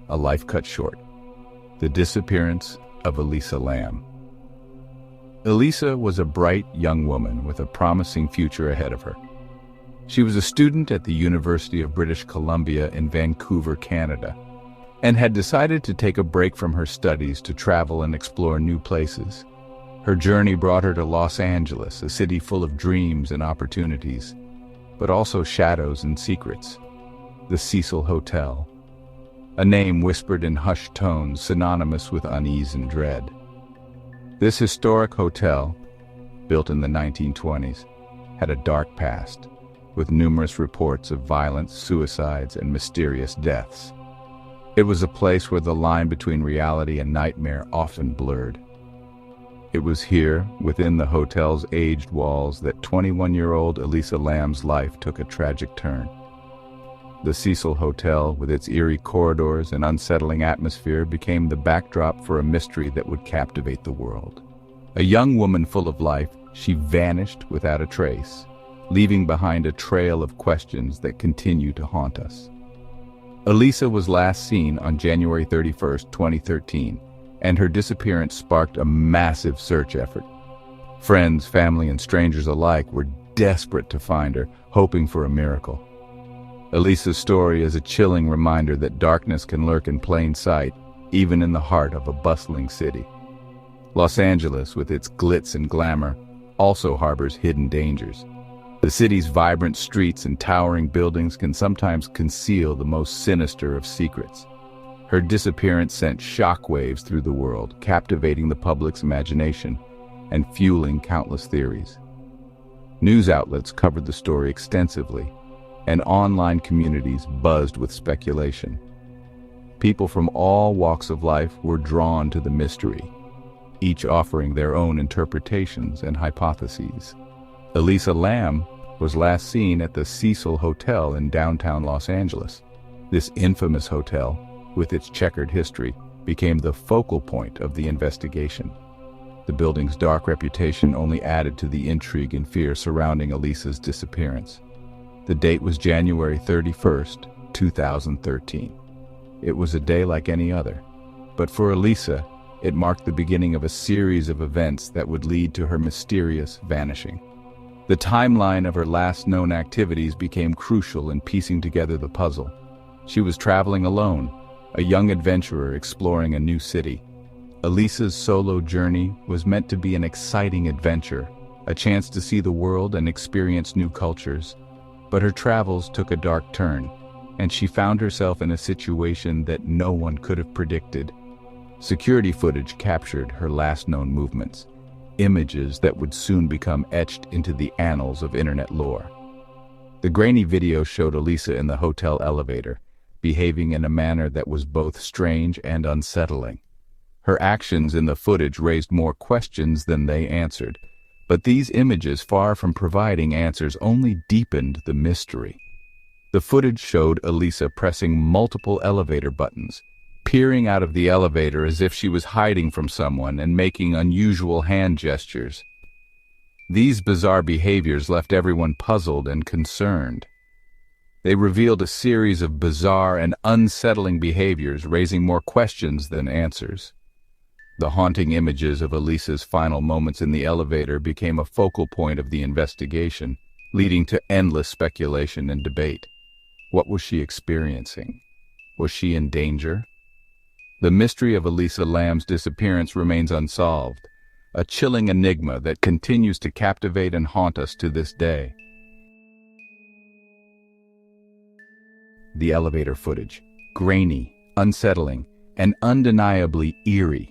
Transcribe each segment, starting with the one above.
A life cut short. The disappearance of Elisa Lam. Elisa was a bright young woman with a promising future ahead of her. She was a student at the University of British Columbia in Vancouver, Canada, and had decided to take a break from her studies to travel and explore new places. Her journey brought her to Los Angeles, a city full of dreams and opportunities, but also shadows and secrets. The Cecil Hotel, a name whispered in hushed tones synonymous with unease and dread. This historic hotel, built in the 1920s, had a dark past, with numerous reports of violence, suicides, and mysterious deaths. It was a place where the line between reality and nightmare often blurred. It was here, within the hotel's aged walls, that 21-year-old Elisa Lam's life took a tragic turn. The Cecil Hotel, with its eerie corridors and unsettling atmosphere, became the backdrop for a mystery that would captivate the world. A young woman full of life, she vanished without a trace, leaving behind a trail of questions that continue to haunt us. Elisa was last seen on January 31, 2013, and her disappearance sparked a massive search effort. Friends, family, and strangers alike were desperate to find her, hoping for a miracle. Elisa's story is a chilling reminder that darkness can lurk in plain sight, even in the heart of a bustling city. Los Angeles, with its glitz and glamour, also harbors hidden dangers. The city's vibrant streets and towering buildings can sometimes conceal the most sinister of secrets. Her disappearance sent shockwaves through the world, captivating the public's imagination and fueling countless theories. News outlets covered the story extensively, and online communities buzzed with speculation. People from all walks of life were drawn to the mystery, each offering their own interpretations and hypotheses. Elisa Lam was last seen at the Cecil Hotel in downtown Los Angeles. This infamous hotel, with its checkered history, became the focal point of the investigation. The building's dark reputation only added to the intrigue and fear surrounding Elisa's disappearance. The date was January 31st, 2013. It was a day like any other, but for Elisa, it marked the beginning of a series of events that would lead to her mysterious vanishing. The timeline of her last known activities became crucial in piecing together the puzzle. She was traveling alone, a young adventurer exploring a new city. Elisa's solo journey was meant to be an exciting adventure, a chance to see the world and experience new cultures. But her travels took a dark turn, and she found herself in a situation that no one could have predicted. Security footage captured her last known movements, images that would soon become etched into the annals of internet lore. The grainy video showed Elisa in the hotel elevator, behaving in a manner that was both strange and unsettling. Her actions in the footage raised more questions than they answered, but these images, far from providing answers, only deepened the mystery. The footage showed Elisa pressing multiple elevator buttons, peering out of the elevator as if she was hiding from someone and making unusual hand gestures. These bizarre behaviors left everyone puzzled and concerned. They revealed a series of bizarre and unsettling behaviors, raising more questions than answers. The haunting images of Elisa's final moments in the elevator became a focal point of the investigation, leading to endless speculation and debate. What was she experiencing? Was she in danger? The mystery of Elisa Lam's disappearance remains unsolved, a chilling enigma that continues to captivate and haunt us to this day. The elevator footage, grainy, unsettling, and undeniably eerie.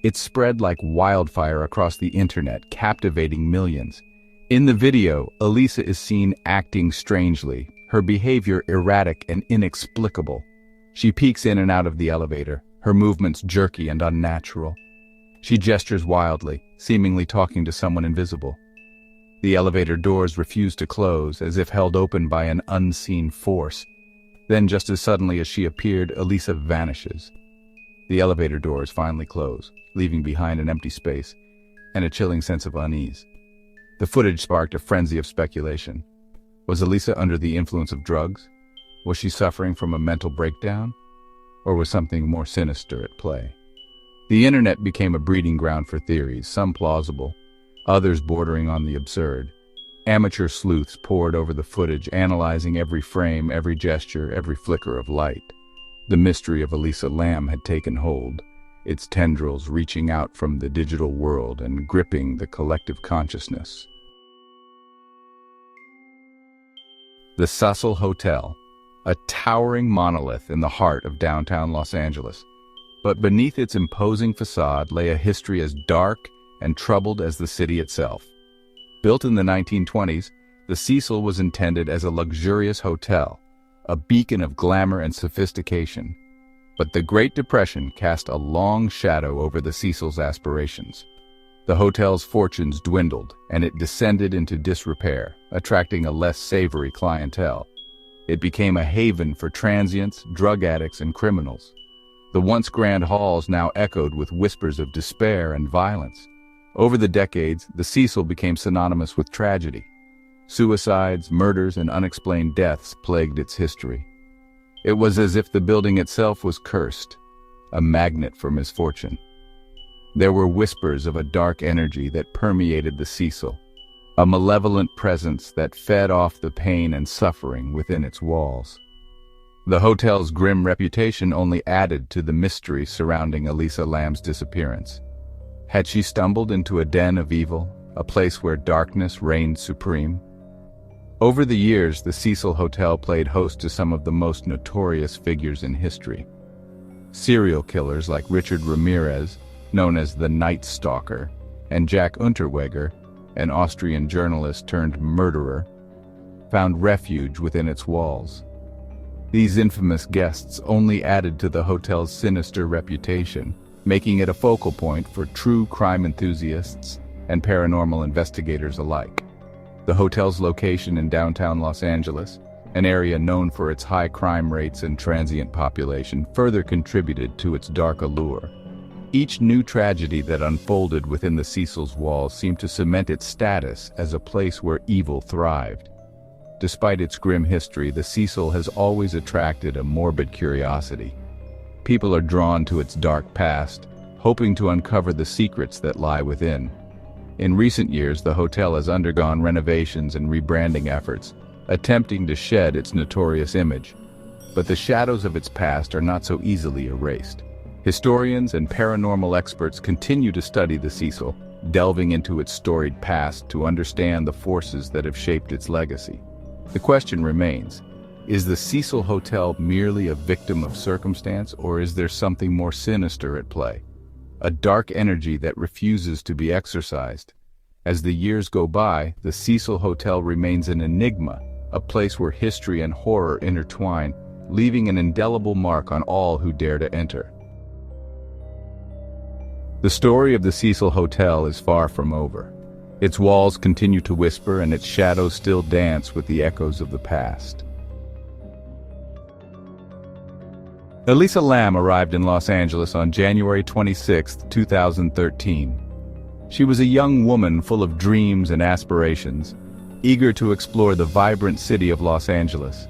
It spread like wildfire across the internet, captivating millions. In the video, Elisa is seen acting strangely, her behavior erratic and inexplicable. She peeks in and out of the elevator, her movements jerky and unnatural. She gestures wildly, seemingly talking to someone invisible. The elevator doors refuse to close, as if held open by an unseen force. Then, just as suddenly as she appeared, Elisa vanishes. The elevator doors finally close, leaving behind an empty space and a chilling sense of unease. The footage sparked a frenzy of speculation. Was Elisa under the influence of drugs? Was she suffering from a mental breakdown? Or was something more sinister at play? The internet became a breeding ground for theories, some plausible, others bordering on the absurd. Amateur sleuths pored over the footage, analyzing every frame, every gesture, every flicker of light. The mystery of Elisa Lam had taken hold, its tendrils reaching out from the digital world and gripping the collective consciousness. The Cecil Hotel, a towering monolith in the heart of downtown Los Angeles. But beneath its imposing facade lay a history as dark and troubled as the city itself. Built in the 1920s, the Cecil was intended as a luxurious hotel, a beacon of glamour and sophistication. But the Great Depression cast a long shadow over the Cecil's aspirations. The hotel's fortunes dwindled, and it descended into disrepair, attracting a less savory clientele. It became a haven for transients, drug addicts, and criminals. The once grand halls now echoed with whispers of despair and violence. Over the decades, the Cecil became synonymous with tragedy. Suicides, murders, and unexplained deaths plagued its history. It was as if the building itself was cursed, a magnet for misfortune. There were whispers of a dark energy that permeated the Cecil, a malevolent presence that fed off the pain and suffering within its walls. The hotel's grim reputation only added to the mystery surrounding Elisa Lam's disappearance. Had she stumbled into a den of evil, a place where darkness reigned supreme? Over the years, the Cecil Hotel played host to some of the most notorious figures in history. Serial killers like Richard Ramirez, known as the Night Stalker, and Jack Unterweger, an Austrian journalist turned murderer, found refuge within its walls. These infamous guests only added to the hotel's sinister reputation, making it a focal point for true crime enthusiasts and paranormal investigators alike. The hotel's location in downtown Los Angeles, an area known for its high crime rates and transient population, further contributed to its dark allure. Each new tragedy that unfolded within the Cecil's walls seemed to cement its status as a place where evil thrived. Despite its grim history, the Cecil has always attracted a morbid curiosity. People are drawn to its dark past, hoping to uncover the secrets that lie within. In recent years, the hotel has undergone renovations and rebranding efforts, attempting to shed its notorious image. But the shadows of its past are not so easily erased. Historians and paranormal experts continue to study the Cecil, delving into its storied past to understand the forces that have shaped its legacy. The question remains, is the Cecil Hotel merely a victim of circumstance, or is there something more sinister at play? A dark energy that refuses to be exorcised. As the years go by, the Cecil Hotel remains an enigma, a place where history and horror intertwine, leaving an indelible mark on all who dare to enter. The story of the Cecil Hotel is far from over. Its walls continue to whisper, and its shadows still dance with the echoes of the past. Elisa Lam arrived in Los Angeles on January 26, 2013. She was a young woman full of dreams and aspirations, eager to explore the vibrant city of Los Angeles.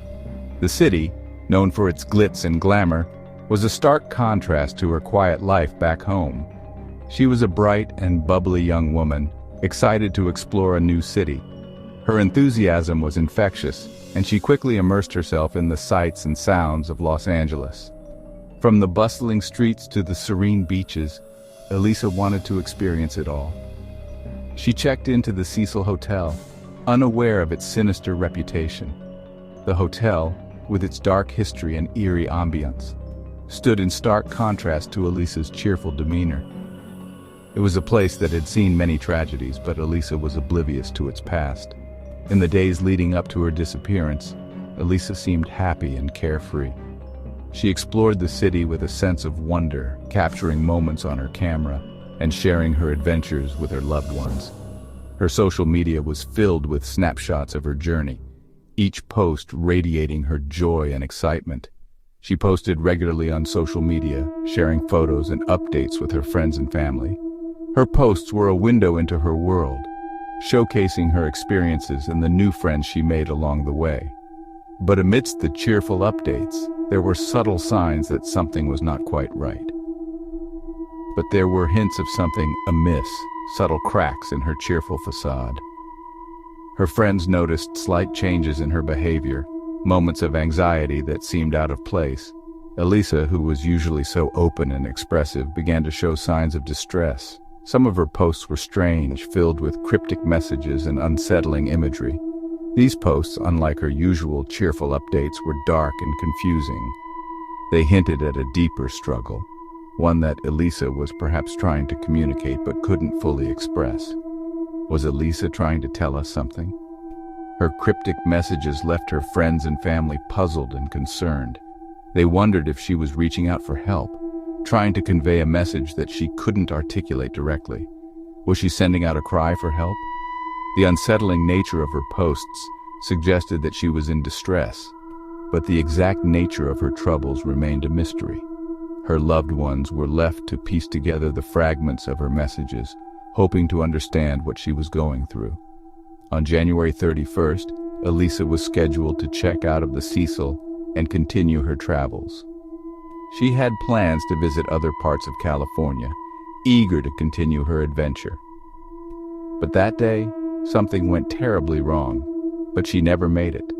The city, known for its glitz and glamour, was a stark contrast to her quiet life back home. She was a bright and bubbly young woman, excited to explore a new city. Her enthusiasm was infectious, and she quickly immersed herself in the sights and sounds of Los Angeles. From the bustling streets to the serene beaches, Elisa wanted to experience it all. She checked into the Cecil Hotel, unaware of its sinister reputation. The hotel, with its dark history and eerie ambience, stood in stark contrast to Elisa's cheerful demeanor. It was a place that had seen many tragedies, but Elisa was oblivious to its past. In the days leading up to her disappearance, Elisa seemed happy and carefree. She explored the city with a sense of wonder, capturing moments on her camera and sharing her adventures with her loved ones. Her social media was filled with snapshots of her journey, each post radiating her joy and excitement. She posted regularly on social media, sharing photos and updates with her friends and family. Her posts were a window into her world, showcasing her experiences and the new friends she made along the way. But amidst the cheerful updates, there were subtle signs that something was not quite right. But there were hints of something amiss, subtle cracks in her cheerful facade. Her friends noticed slight changes in her behavior, moments of anxiety that seemed out of place. Elisa, who was usually so open and expressive, began to show signs of distress. Some of her posts were strange, filled with cryptic messages and unsettling imagery. These posts, unlike her usual cheerful updates, were dark and confusing. They hinted at a deeper struggle, one that Elisa was perhaps trying to communicate but couldn't fully express. Was Elisa trying to tell us something? Her cryptic messages left her friends and family puzzled and concerned. They wondered if she was reaching out for help, trying to convey a message that she couldn't articulate directly. Was she sending out a cry for help? The unsettling nature of her posts suggested that she was in distress, but the exact nature of her troubles remained a mystery. Her loved ones were left to piece together the fragments of her messages, hoping to understand what she was going through. On January 31st, Elisa was scheduled to check out of the Cecil and continue her travels. She had plans to visit other parts of California, eager to continue her adventure. But that day, something went terribly wrong, but she never made it.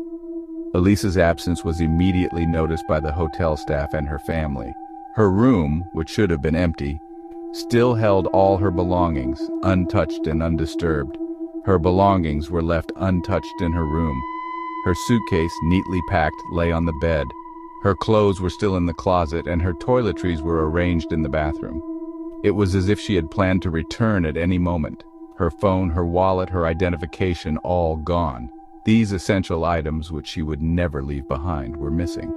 Elisa's absence was immediately noticed by the hotel staff and her family. Her room, which should have been empty, still held all her belongings, untouched and undisturbed. Her belongings were left untouched in her room. Her suitcase, neatly packed, lay on the bed. Her clothes were still in the closet, and her toiletries were arranged in the bathroom. It was as if she had planned to return at any moment. Her phone, her wallet, her identification, all gone. These essential items, which she would never leave behind, were missing.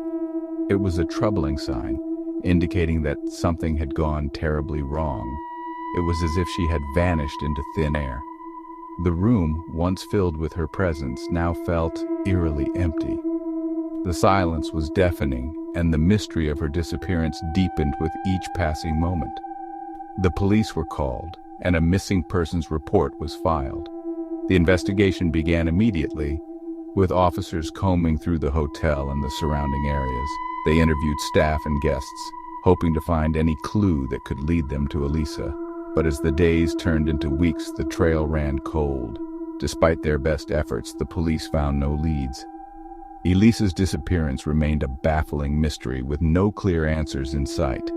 It was a troubling sign, indicating that something had gone terribly wrong. It was as if she had vanished into thin air. The room, once filled with her presence, now felt eerily empty. The silence was deafening, and the mystery of her disappearance deepened with each passing moment. The police were called, and a missing persons report was filed. The investigation began immediately, with officers combing through the hotel and the surrounding areas. They interviewed staff and guests, hoping to find any clue that could lead them to Elisa. But as the days turned into weeks, the trail ran cold. Despite their best efforts, the police found no leads. Elisa's disappearance remained a baffling mystery with no clear answers in sight.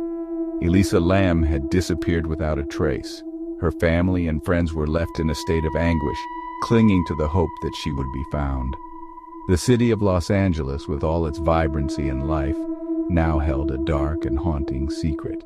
Elisa Lam had disappeared without a trace. Her family and friends were left in a state of anguish, clinging to the hope that she would be found. The city of Los Angeles, with all its vibrancy and life, now held a dark and haunting secret.